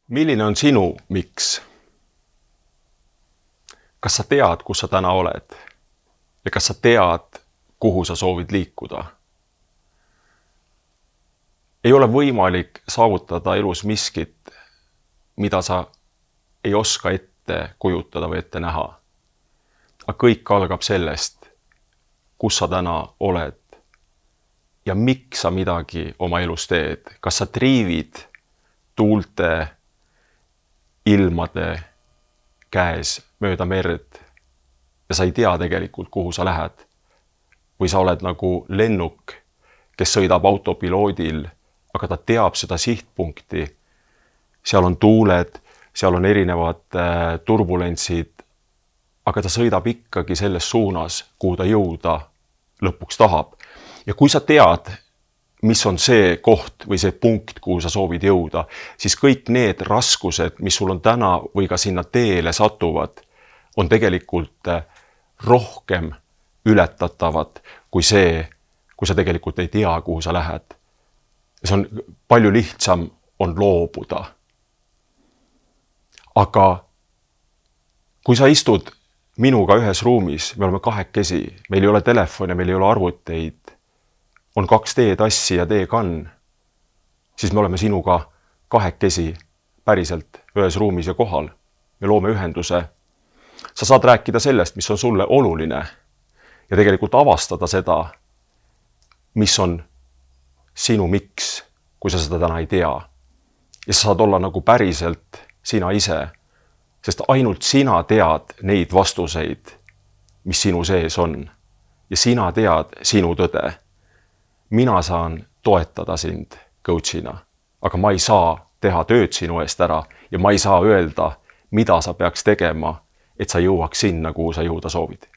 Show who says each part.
Speaker 1: Milline on sinu miks? Kas sa tead, kus sa täna oled? Ja kas sa tead, kuhu sa soovid liikuda? Ei ole võimalik saavutada elus miskit, mida sa ei oska ette kujutada või ette näha. Aga kõik algab sellest, kus sa täna oled ja miks sa midagi oma elus teed. Kas sa triivid tuulte, ilmade käes mööda merd ja sa ei tea tegelikult, kuhu sa lähed. Või sa oled nagu lennuk, kes sõidab autopiloodil, aga ta teab seda sihtpunkti. Seal on tuuled, seal on erinevad turbulentsid, aga ta sõidab ikkagi selles suunas, kuhu ta jõuda lõpuks tahab. Ja kui sa tead, mis on see koht või see punkt, kuhu sa soovid jõuda, siis kõik need raskused, mis sul on täna või ka sinna teele satuvad, on tegelikult rohkem ületatavad kui see, kui sa tegelikult ei tea, kuhu sa lähed. See on palju lihtsam on loobuda. Aga kui sa istud minuga ühes ruumis, me oleme kahekesi, meil ei ole telefone, meil ei ole arvuteid, on 2 teetassi ja teekann, siis me oleme sinuga kahekesi päriselt ühes ruumis ja kohal. Me loome ühenduse. Sa saad rääkida sellest, mis on sulle oluline ja tegelikult avastada seda, mis on sinu miks, kui sa seda täna ei tea. Ja sa saad olla nagu päriselt sina ise, sest ainult sina tead neid vastuseid, mis sinu sees on. Ja sina tead sinu tõde. Mina saan toetada sind coachina, aga ma ei saa teha tööd sinu eest ära ja ma ei saa öelda, mida sa peaks tegema, et sa jõuaks sinna, kuhu sa jõuda soovid.